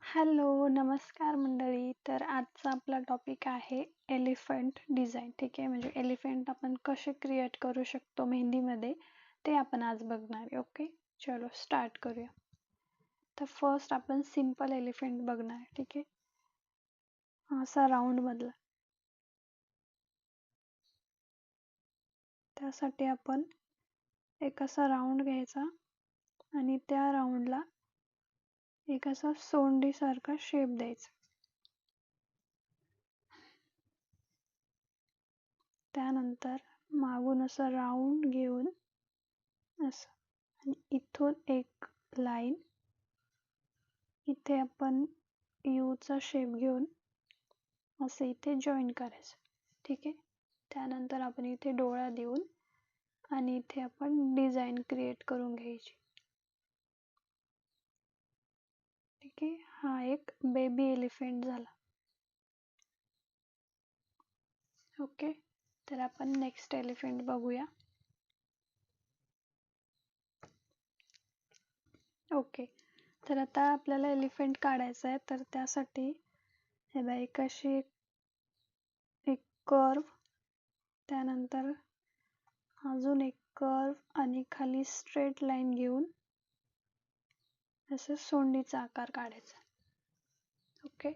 Hello, नमस्कार मंडळी. तर आजचा आपला टॉपिक आहे एलिफंट डिझाईन. ठीक आहे, म्हणजे एलिफंट आपण कसे क्रिएट करू शकतो मेहंदीमध्ये ते आपण आज बघणार आहे. ओके, चलो स्टार्ट करूया. तर फर्स्ट आपण सिम्पल एलिफंट बघणार आहे. ठीक आहे, असा राऊंड मधला. त्यासाठी आपण एक असा राऊंड घ्यायचा आणि त्या राऊंडला एक असा सोंडी सारखा शेप द्यायचा. त्यानंतर मागून असं राऊंड घेऊन असं, आणि इथून एक लाईन इथे आपण चा शेप घेऊन असं इथे जॉईन करायचं. ठीक आहे, त्यानंतर आपण इथे डोळा देऊन आणि इथे आपण डिझाईन क्रिएट करून घ्यायची. ठीक आहे, हा एक बेबी एलिफंट झाला. ओके, तर आपण नेक्स्ट एलिफंट बघूया. ओके, तर आता आपल्याला एलिफंट काढायचं आहे. तर त्यासाठी हे बघा, एक अशी एक कर्व, त्यानंतर अजून एक कर्व आणि खाली स्ट्रेट लाईन घेऊन असं सोंडीचा आकार काढायचा. ओके,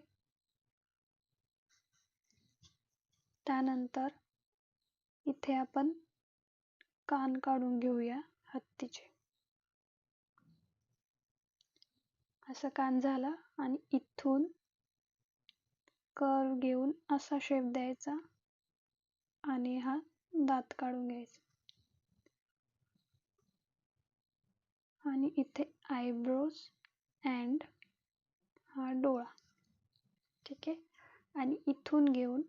त्यानंतर इथे आपण कान काढून घेऊया हत्तीचे. असं कान झालं आणि इथून कर्व घेऊन असा शेप द्यायचा आणि हा दात काढून घ्यायचा आणि इथे आयब्रोज अँड हा डोळा. ठीक आहे, आणि इथून घेऊन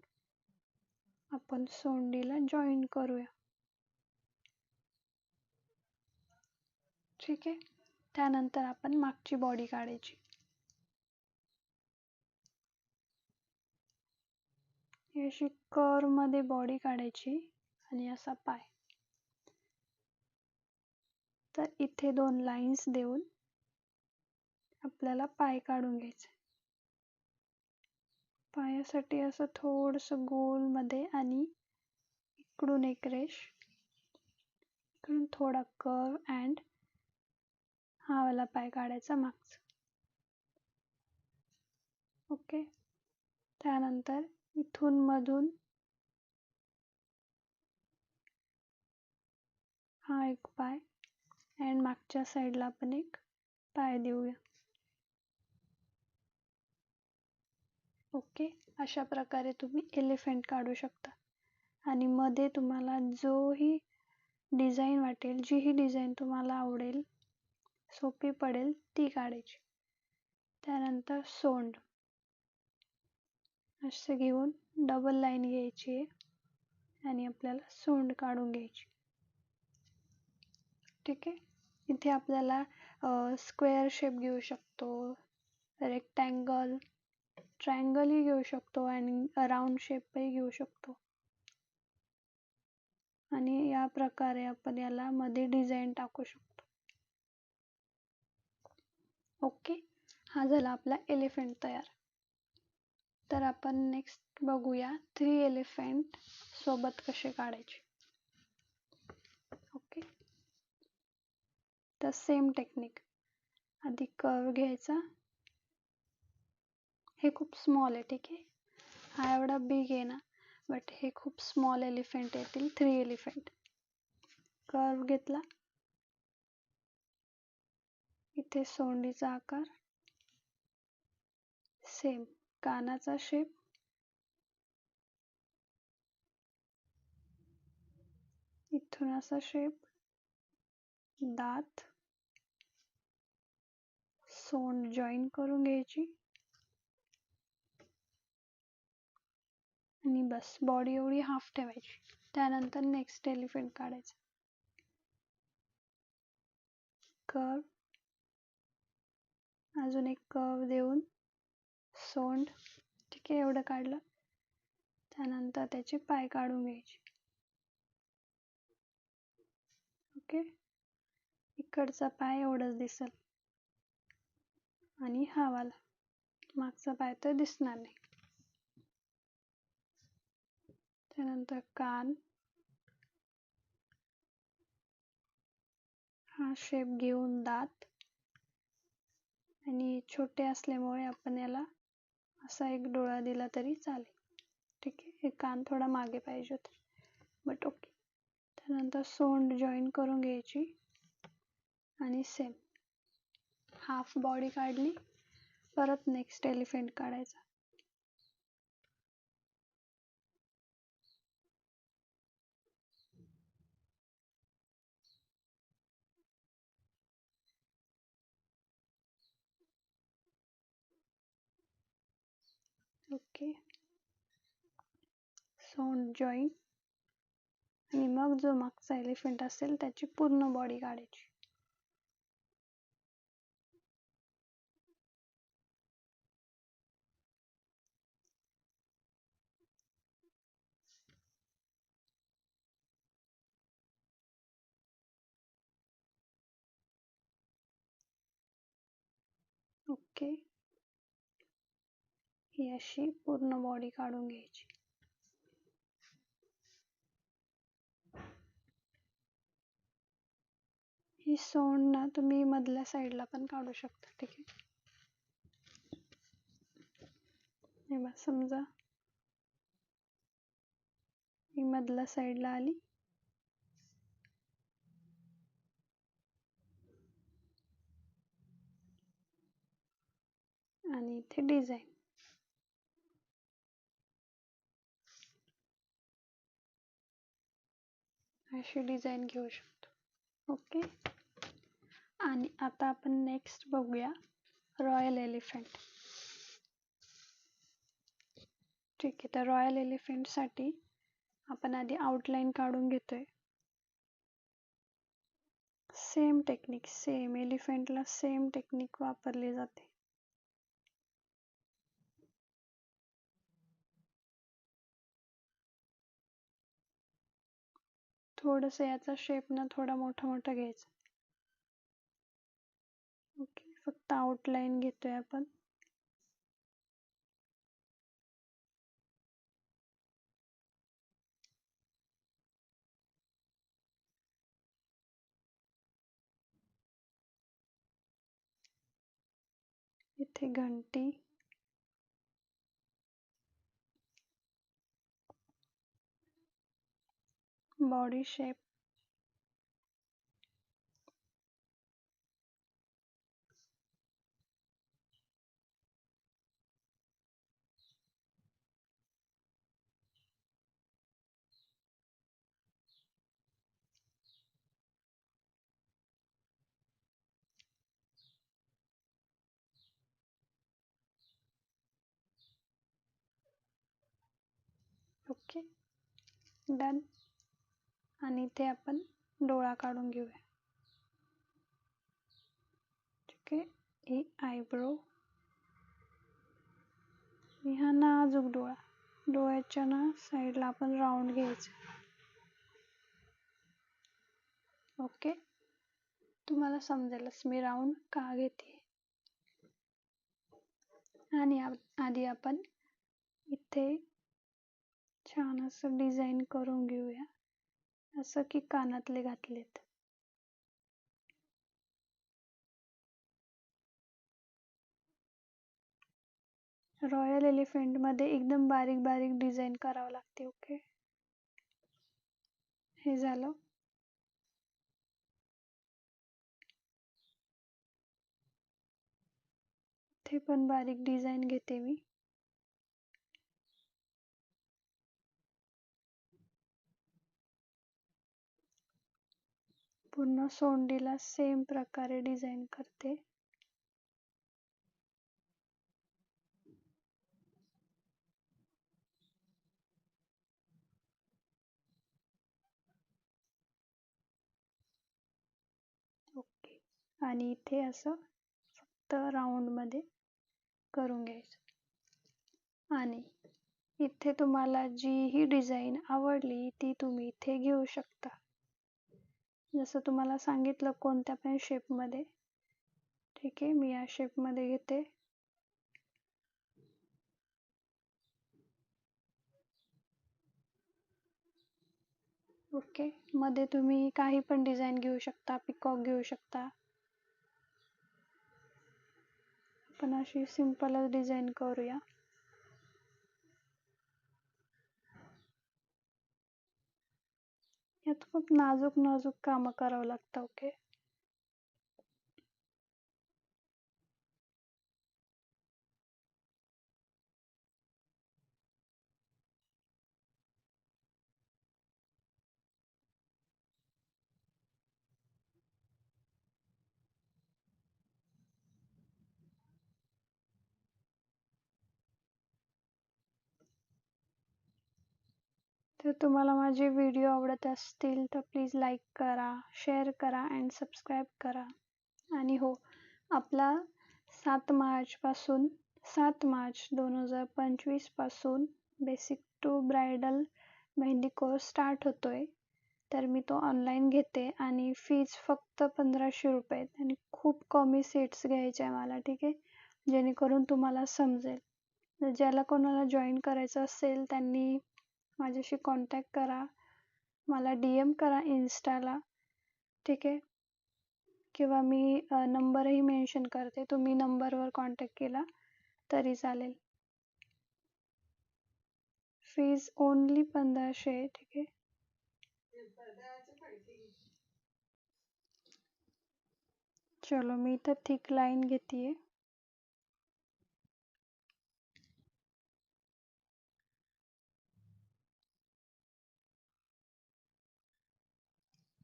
आपण सोंडीला जॉईन करूया. ठीक आहे, त्यानंतर आपण मागची बॉडी काढायची. अशी कर्व मध्ये बॉडी काढायची आणि असा पाय. तर इथे 2 लाईन्स देऊन आपल्याला पाय काढून घ्यायचे. पायासाठी असं थोडंसं गोल मध्ये आणि इकडून एक रेष, इकडून थोडा कर्व अँड हा वाला पाय काढायचा मागचा. ओके, त्यानंतर इथून मधून हा एक पाय अँड मागच्या साईडला आपण एक पाय देऊया. ओके, अशा प्रकारे तुम्ही एलिफंट काढू शकता. आणि मध्ये तुम्हाला जोही डिझाईन वाटेल, जीही डिझाईन तुम्हाला आवडेल, सोपी पडेल ती काढायची. त्यानंतर सोंड असं घेऊन डबल लाईन घ्यायची आहे आणि आपल्याला सोंड काढून घ्यायची. ठीक आहे, इथे आपल्याला स्क्वेअर शेप घेऊ शकतो, रेक्टँगल, ट्रायंगलही घेऊ शकतो आणि राऊंड शेपही घेऊ शकतो. आणि या प्रकारे आपण याला मध्ये डिझाईन टाकू शकतो. ओके, हा झाला आपला एलिफंट तयार. तर आपण नेक्स्ट बघूया 3 एलिफंट सोबत कसे काढायचे. ओके, तर सेम टेक्निक. आधी कर्व घ्यायचा. हे खूप स्मॉल आहे. ठीक आहे, हा एवढा बिग आहे ना, बट हे खूप स्मॉल एलिफंट येतील. 3 एलिफंट. कर्व घेतला, इथे सोंडीचा आकार, सेम कानाचा शेप, इथून असा शेप, दात, सोंड जॉईन करून घ्यायची आणि बस बॉडी एवढी हाफ ठेवायची. त्यानंतर नेक्स्ट एलिफंट काढायचं. कर्व, अजून एक कर्व देऊन सोंड. ठीक आहे, एवढं काढलं. त्यानंतर त्याचे पाय काढून घ्यायचे. ओके, इकडचा पाय एवढंच दिसल आणि हा वाला. मागचा पाय तर दिसणार नाही. त्यानंतर कान, हा शेप घेऊन दात, आणि छोटे असल्यामुळे आपण याला असा एक डोळा दिला तरी चालेल. ठीक आहे, हे कान थोडा मागे पाहिजे होते, बट ओके. त्यानंतर सोंड जॉईन करून घ्यायची आणि सेम हाफ बॉडी काढली, परत नेक्स्ट एलिफंट काढायचा. ओके, सोंड जॉईन, आणि मग जो मागचा एलिफंट असेल त्याची पूर्ण बॉडी काढायची. ओके, ही अशी पूर्ण बॉडी काढून घ्यायची. ही सोंड ना तुम्ही मधल्या साईडला पण काढू शकता. ठीक आहे, हे बघ, समजा ही मधल्या साईडला आली, आणि इथे डिझाईन. अशी डिझाईन घेऊ शकतो. ओके, आणि आता आपण नेक्स्ट बघूया रॉयल एलिफंट. ठीक आहे, तर रॉयल एलिफंटसाठी आपण आधी आउटलाईन काढून घेतोय. सेम टेक्निक, सेम एलिफंटला सेम टेक्निक वापरली जाते. थोडस याचा शेप ना थोडा मोठा मोठा घ्यायचा. ओके, फक्त आउटलाईन घेतोय आपण. इथे घंटी, बॉडी शेप, ओके, डन. आणि इथे आपण डोळा काढून घेऊया. ठीक आहे, ही आयब्रो, हा नाजूक डोळा, डोळ्याच्या ना साईडला आपण राऊंड घ्यायचं. ओके, तुम्हाला समजेलच मी राऊंड का घेते. आणि आधी आपण इथे छान असं डिझाईन करून घेऊया, असं की कानातले घातलेत. रॉयल एलिफंट मध्ये एकदम बारीक बारीक डिझाईन करावं लागते. ओके, हे झालं. इथे पण बारीक डिझाईन घेते मी. पूर्ण सोंडीला सेम प्रकारे डिझाईन करते. ओके, आणि इथे असं फक्त राऊंड मध्ये करून घ्यायचं. आणि इथे तुम्हाला जी ही डिझाईन आवडली ती तुम्ही इथे घेऊ शकता. जसं तुम्हाला सांगितलं कोणत्या पण शेप मध्ये. ठीक आहे, मी या शेप मध्ये घेते. ओके. मध्ये तुम्ही काही पण डिझाईन घेऊ शकता, पिकॉक घेऊ शकता. पण अशी सिंपलच डिझाईन करूया. यात खूप नाजूक नाजूक कामं करावं लागतं. ओके. तर तुम्हाला माझे व्हिडिओ आवडत असतील तर प्लीज लाईक करा, शेअर करा अँड सबस्क्राईब करा. आणि हो, आपला 7 मार्च 2025 पासून basic to bridal mehndi course start होतोय. तर मी तो ऑनलाईन घेते आणि फीज फक्त 1500 रुपये आहेत आणि खूप कमी सीट्स घ्यायचे आहे मला. ठीक आहे, जेणेकरून तुम्हाला समजेल. तर ज्याला कोणाला जॉईन करायचं असेल त्यांनी माझ्याशी कॉन्टॅक्ट करा, मला DM करा इन्स्टाला. ठीक आहे, किंवा मी नंबरही मेन्शन करते, तुम्ही नंबरवर कॉन्टॅक्ट केला तरी चालेल. फीज ओन्ली 1500 आहे. ठीक आहे. चलो, मी तर थिक लाईन घेते.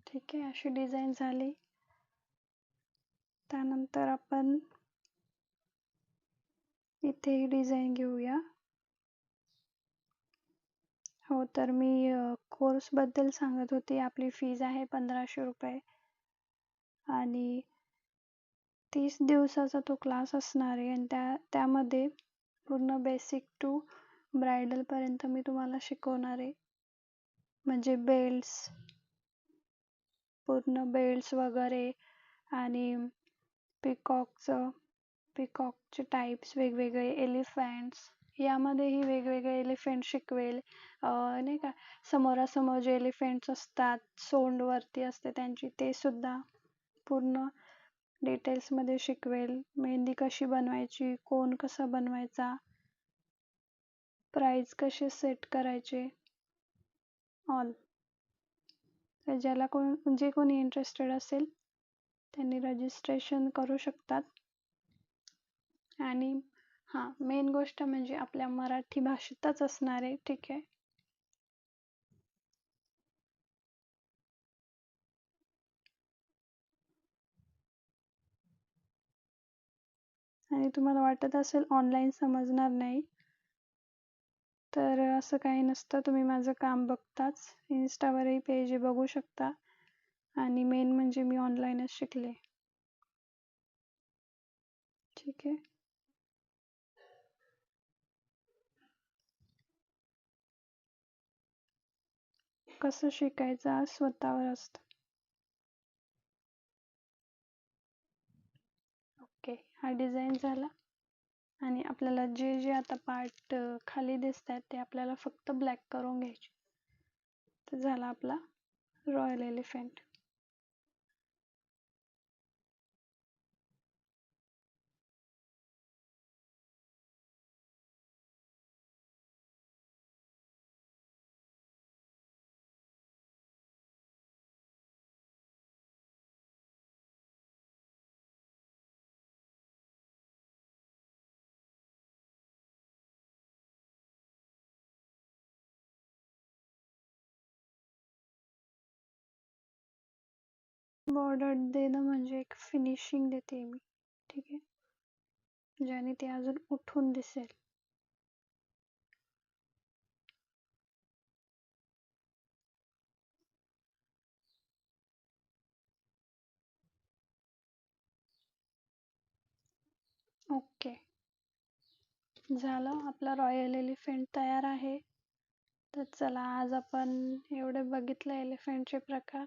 ठीक आहे, अशी डिझाईन झाली. त्यानंतर आपण इथे ही डिझाईन घेऊया. हो, तर मी कोर्सबद्दल सांगत होते. आपली फीज आहे 1500 रुपये आणि 30 दिवसाचा तो क्लास असणार आहे आणि त्यामध्ये पूर्ण बेसिक टू ब्रायडलपर्यंत मी तुम्हाला शिकवणार आहे. म्हणजे पूर्ण बेल्ट्स वगैरे आणि पिकॉकचे टाईप्स वेगवेगळे, एलिफंट्स, यामध्येही वेगवेगळे एलिफंट शिकवेल. नाही का, समोरासमोर जे एलिफंट्स असतात, सोंड वरती असते त्यांची, ते सुद्धा पूर्ण डिटेल्समध्ये शिकवेल. मेहंदी कशी बनवायची, कोन कसा बनवायचा, प्राइस कसे सेट करायचे, ऑल. तर जे कोणी इंटरेस्टेड असेल त्यांनी रजिस्ट्रेशन करू शकतात. आणि हां, मेन गोष्ट म्हणजे आपल्या मराठी भाषेतच असणार आहे. ठीक आहे. आणि तुम्हाला वाटत असेल ऑनलाईन समजणार नाही, तर असं काही नसतं. तुम्ही माझं काम बघताच इन्स्टावरही पेज बघू शकता. आणि मेन म्हणजे मी ऑनलाईनच शिकले. ठीक आहे. कसं शिकायचं स्वतःवर असतं. ओके, हा डिझाईन झाला. आणि आपल्याला जे जे आता पार्ट खाली दिसत आहेत ते आपल्याला फक्त ब्लॅक करून घ्यायचे. तर झाला आपला रॉयल एलिफंट. बॉर्डर देणं म्हणजे एक फिनिशिंग देते मी. ठीक आहे, ज्याने ते अजून उठून दिसेल. ओके, झालं, आपला रॉयल एलिफंट तयार आहे. तर चला, आज आपण एवढे बघितलं एलिफंटचे प्रकार.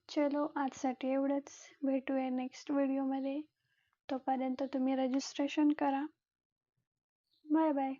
चलो, आजसाठी एवढंच. भेटूया नेक्स्ट व्हिडिओमध्ये. तोपर्यंत तुम्ही रजिस्ट्रेशन करा. Bye bye.